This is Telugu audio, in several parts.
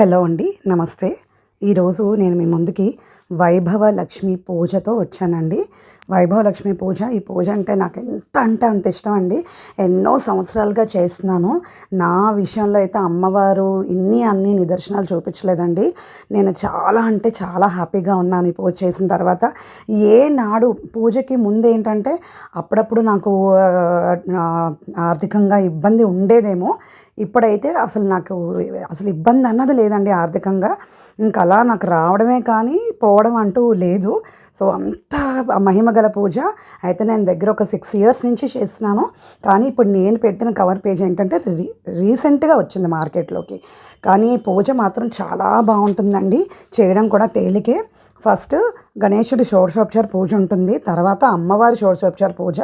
హలో అండి, నమస్తే. ఈరోజు నేను మీ ముందుకి వైభవ లక్ష్మి పూజతో వచ్చానండి. వైభవ లక్ష్మి పూజ, ఈ పూజ అంటే నాకు అంటే అంత ఇష్టం అండి. ఎన్నో సంవత్సరాలుగా చేస్తున్నాను. నా విషయంలో అయితే అమ్మవారు అన్ని నిదర్శనాలు చూపించలేదండి. నేను చాలా హ్యాపీగా ఉన్నాను ఈ పూజ చేసిన తర్వాత. ఏనాడు పూజకి ముందు ఏంటంటే అప్పుడప్పుడు నాకు ఆర్థికంగా ఇబ్బంది ఉండేదేమో. ఇప్పుడైతే నాకు అసలు ఇబ్బంది అన్నది లేదండి ఆర్థికంగా. ఇంకా అలా నాకు రావడమే కానీ పోవడం అంటూ లేదు. సో అంత మహిమగల పూజ అయితే నేను దగ్గర ఒక 6 years నుంచి చేస్తున్నాను. కానీ ఇప్పుడు నేను పెట్టిన కవర్ పేజ్ ఏంటంటే రీసెంట్గా వచ్చింది మార్కెట్లోకి. కానీ పూజ మాత్రం చాలా బాగుంటుందండి, చేయడం కూడా తేలికే. ఫస్ట్ గణేశుడి షోడశోపచార పూజ ఉంటుంది, తర్వాత అమ్మవారి షోడశోపచార పూజ,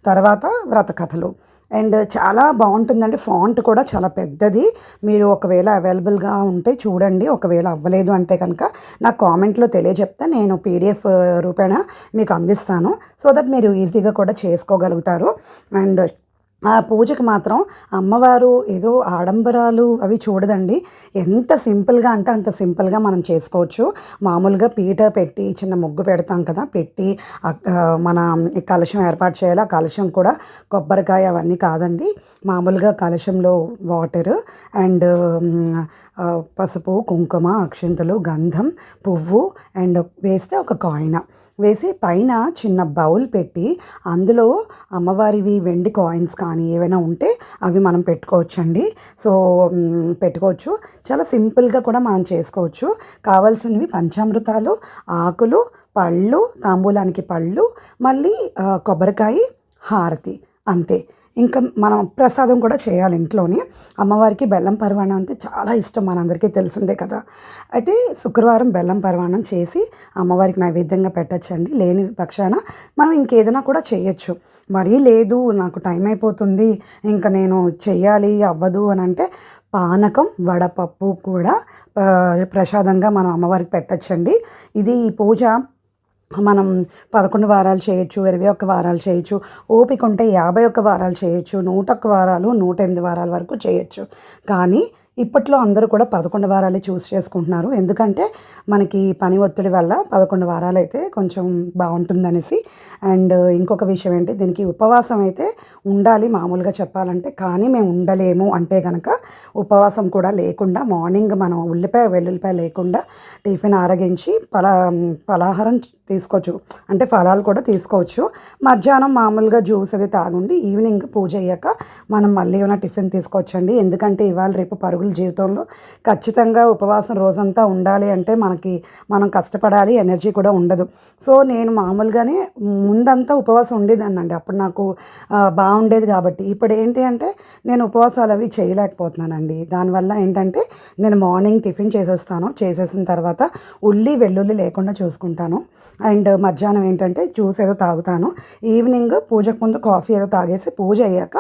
తర్వాత వ్రత కథలు. అండ్ చాలా బాగుంటుందండి. ఫాంట్ కూడా చాలా పెద్దది. మీరు ఒకవేళ అవైలబుల్గా ఉంటే చూడండి, ఒకవేళ అవ్వలేదు అంటే కనుక నాకు కామెంట్లో తెలియజెప్తే నేను PDF రూపేణ మీకు అందిస్తాను. సో దట్ మీరు ఈజీగా కూడా చేసుకోగలుగుతారు. అండ్ ఆ పూజకి మాత్రం అమ్మవారు ఏదో ఆడంబరాలు అవి చూడదండి. ఎంత సింపుల్గా అంటే అంత సింపుల్గా మనం చేసుకోవచ్చు. మామూలుగా పీట పెట్టి చిన్న ముగ్గు పెడతాం కదా, పెట్టి మన కలశం ఏర్పాటు చేయాలి. ఆ కలశం కూడా కొబ్బరికాయ అవన్నీ కాదండి, మామూలుగా కలశంలో వాటర్ అండ్ పసుపు, కుంకుమ, అక్షింతలు, గంధం, పువ్వు అండ్ వేస్తే ఒక కాయిన్ వేసి పైన చిన్న బౌల్ పెట్టి అందులో అమ్మవారివి వెండి కాయిన్స్ కానీ ఏవైనా ఉంటే అవి మనం పెట్టుకోవచ్చండి. సో పెట్టుకోవచ్చు, చాలా సింపుల్గా కూడా మనం చేసుకోవచ్చు. కావాల్సినవి పంచామృతాలు, ఆకులు, పళ్ళు, తాంబూలానికి పళ్ళు, మళ్ళీ కొబ్బరికాయ, హారతి, అంతే. ఇంకా మనం ప్రసాదం కూడా చేయాలి ఇంట్లోనే. అమ్మవారికి బెల్లం పరమాణం అంటే చాలా ఇష్టం, మనందరికీ తెలిసిందే కదా. అయితే శుక్రవారం బెల్లం పరమాణం చేసి అమ్మవారికి నైవేద్యంగా పెట్టచ్చండి. లేని పక్షాన మనం ఇంకేదైనా కూడా చేయొచ్చు. మరీ లేదు నాకు టైం అయిపోతుంది ఇంకా నేను చెయ్యాలి అవ్వదు అని అంటే పానకం, వడపప్పు కూడా ప్రసాదంగా మనం అమ్మవారికి పెట్టచ్చండి. ఇది ఈ పూజ మనం 11 వారాలు చేయొచ్చు, 21 వారాలు చేయొచ్చు, ఓపిక ఉంటే 51 వారాలు చేయొచ్చు, 101 వారాలు, 108 వారాల వరకు చేయొచ్చు. కానీ ఇప్పట్లో అందరూ కూడా 11 వారాలే చూస్ చేసుకుంటున్నారు. ఎందుకంటే మనకి పని ఒత్తిడి వల్ల 11 వారాలు అయితే కొంచెం బాగుంటుందనేసి. అండ్ ఇంకొక విషయం ఏంటి, దీనికి ఉపవాసం అయితే ఉండాలి మామూలుగా చెప్పాలంటే. కానీ మేము ఉండలేము అంటే కనుక ఉపవాసం కూడా లేకుండా మార్నింగ్ మనం ఉల్లిపాయ వెల్లుల్లిపాయ లేకుండా టిఫిన్ ఆరగించి ఫలాహారం తీసుకోవచ్చు, అంటే ఫలాలు కూడా తీసుకోవచ్చు. మధ్యాహ్నం మామూలుగా జ్యూస్ అది తాగుండి ఈవినింగ్ పూజ అయ్యాక మనం మళ్ళీ ఏమైనా టిఫిన్ తీసుకోవచ్చండి. ఎందుకంటే ఇవాళ రేపు పరుగుల జీవితంలో ఖచ్చితంగా ఉపవాసం రోజంతా ఉండాలి అంటే మనం కష్టపడాలి, ఎనర్జీ కూడా ఉండదు. సో నేను మామూలుగానే ముందంతా ఉపవాసం ఉండేదాన్నండి, అప్పుడు నాకు బాగుండేది కాబట్టి. ఇప్పుడు ఏంటి అంటే నేను ఉపవాసాలు అవి చేయలేకపోతున్నానండి. దానివల్ల ఏంటంటే నేను మార్నింగ్ టిఫిన్ చేసేసిన తర్వాత ఉల్లి వెల్లుల్లి లేకుండా చూసుకుంటాను. అండ్ మధ్యాహ్నం ఏంటంటే జ్యూస్ ఏదో తాగుతాను. ఈవినింగ్ పూజకు ముందు కాఫీ ఏదో తాగేసి పూజ అయ్యాక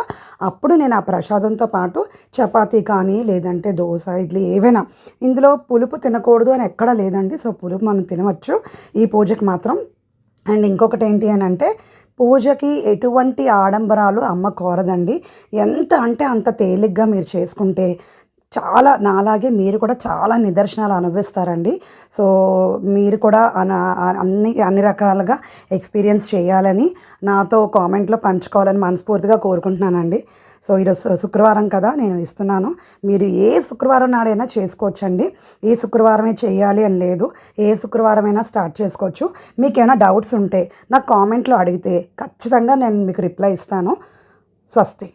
అప్పుడు నేను ఆ ప్రసాదంతో పాటు చపాతీ కానీ లేదంటే దోశ, ఇడ్లీ ఏవైనా. ఇందులో పులుపు తినకూడదు అని ఎక్కడా లేదండి. సో పులుపు మనం తినవచ్చు ఈ పూజకి మాత్రం. అండ్ ఇంకొకటి ఏంటి అని అంటే పూజకి ఎటువంటి ఆడంబరాలు అమ్మ కోరదండి. ఎంత అంటే అంత తేలిగ్గా మీరు చేసుకుంటే చాలా నాలాగే మీరు కూడా చాలా నిదర్శనాలు అనుభవిస్తారండి. సో మీరు కూడా అన్ని రకాలుగా ఎక్స్పీరియన్స్ చేయాలని నాతో కామెంట్లో పంచుకోవాలని మనస్ఫూర్తిగా కోరుకుంటున్నానండి. సో ఈరోజు శుక్రవారం కదా నేను ఇస్తున్నాను. మీరు ఏ శుక్రవారం నాడైనా చేసుకోవచ్చండి. ఏ శుక్రవారమే చేయాలి అని లేదు, ఏ శుక్రవారం అయినా స్టార్ట్ చేసుకోవచ్చు. మీకు ఏమైనా డౌట్స్ ఉంటే నాకు కామెంట్లో అడిగితే ఖచ్చితంగా నేను మీకు రిప్లై ఇస్తాను. స్వస్తి.